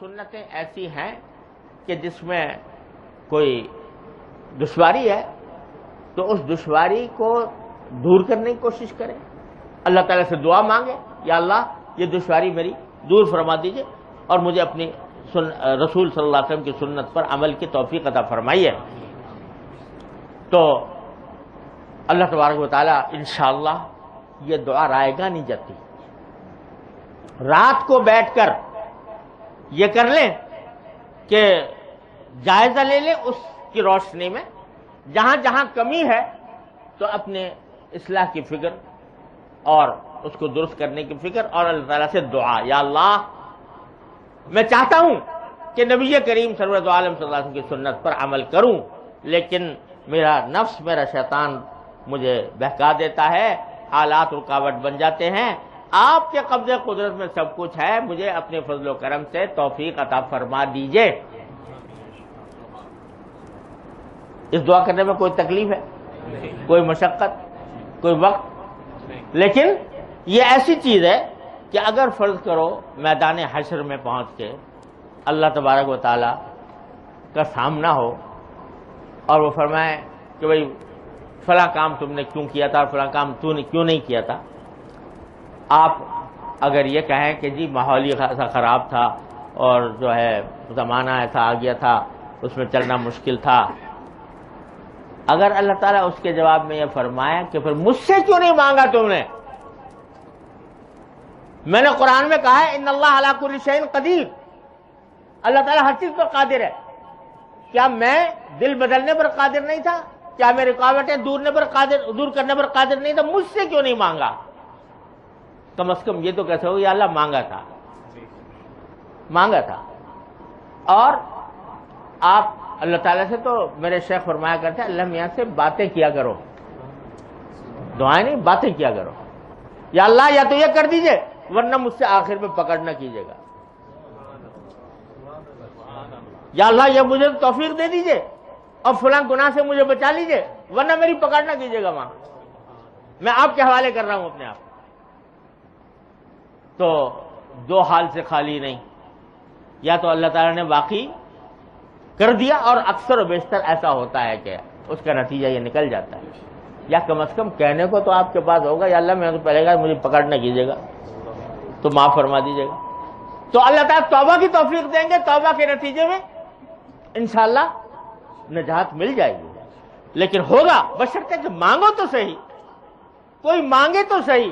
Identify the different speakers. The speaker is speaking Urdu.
Speaker 1: سنتیں ایسی ہیں کہ جس میں کوئی دشواری ہے تو اس دشواری کو دور کرنے کی کوشش کریں، اللہ تعالیٰ سے دعا مانگے، یا اللہ یہ دشواری میری دور فرما دیجئے اور مجھے اپنی رسول صلی اللہ علیہ وسلم کی سنت پر عمل کی توفیق عطا فرمائیے. تو اللہ تبارک و تعالیٰ انشاءاللہ یہ دعا رائے گاہ نہیں جاتی. رات کو بیٹھ کر یہ کر لیں کہ جائزہ لے لیں اس کی روشنی میں، جہاں جہاں کمی ہے تو اپنے اصلاح کی فکر اور اس کو درست کرنے کی فکر، اور اللہ تعالیٰ سے دعا، یا اللہ میں چاہتا ہوں کہ نبی کریم سرور دو عالم صلی اللہ علیہ وسلم کی سنت پر عمل کروں، لیکن میرا نفس، میرا شیطان مجھے بہکا دیتا ہے، حالات رکاوٹ بن جاتے ہیں. آپ کے قبضے قدرت میں سب کچھ ہے، مجھے اپنے فضل و کرم سے توفیق عطا فرما دیجئے. اس دعا کرنے میں کوئی تکلیف ہے، کوئی مشقت، کوئی وقت، لیکن یہ ایسی چیز ہے کہ اگر فرض کرو میدان حشر میں پہنچ کے اللہ تبارک و تعالیٰ کا سامنا ہو اور وہ فرمائے کہ بھئی فلاں کام تم نے کیوں کیا تھا اور فلاں کام تو نے کیوں نہیں کیا تھا، آپ اگر یہ کہیں کہ جی ماحول ہی ایسا خراب تھا اور جو ہے زمانہ ایسا آ گیا تھا، اس میں چلنا مشکل تھا، اگر اللہ تعالیٰ اس کے جواب میں یہ فرمایا کہ پھر مجھ سے کیوں نہیں مانگا تم نے، میں نے قرآن میں کہا ہے ان اللہ علی کل شیء قدیر، اللہ تعالیٰ ہر چیز پر قادر ہے، کیا میں دل بدلنے پر قادر نہیں تھا؟ کیا میں رکاوٹیں دور کرنے پر قادر نہیں تھا؟ مجھ سے کیوں نہیں مانگا؟ کم از کم یہ تو کہہ سکو یا اللہ مانگا تھا. اور آپ اللہ تعالیٰ سے تو میرے شیخ فرمایا کرتے ہیں اللہ میاں سے باتیں کیا کرو، دعائیں نہیں، باتیں کیا کرو. یا اللہ یا تو یہ کر دیجئے ورنہ مجھ سے آخر میں پکڑ نہ کیجئے گا، یا اللہ یہ مجھے توفیق دے دیجئے اور فلاں گناہ سے مجھے بچا لیجئے ورنہ میری پکڑ نہ کیجئے گا، وہاں میں آپ کے حوالے کر رہا ہوں اپنے آپ. تو دو حال سے خالی نہیں، یا تو اللہ تعالیٰ نے واقعی کر دیا اور اکثر و بیشتر ایسا ہوتا ہے کہ اس کا نتیجہ یہ نکل جاتا ہے، یا کم از کم کہنے کو تو آپ کے پاس ہوگا یا اللہ میں تو پہلے گا مجھے پکڑ نہ کیجیے گا تو معاف فرما دیجیے گا. تو اللہ تعالیٰ توبہ کی توفیق دیں گے، توبہ کے نتیجے میں انشاءاللہ نجات مل جائے گی. لیکن ہوگا بشرطے کہ مانگو تو صحیح، کوئی مانگے تو صحیح.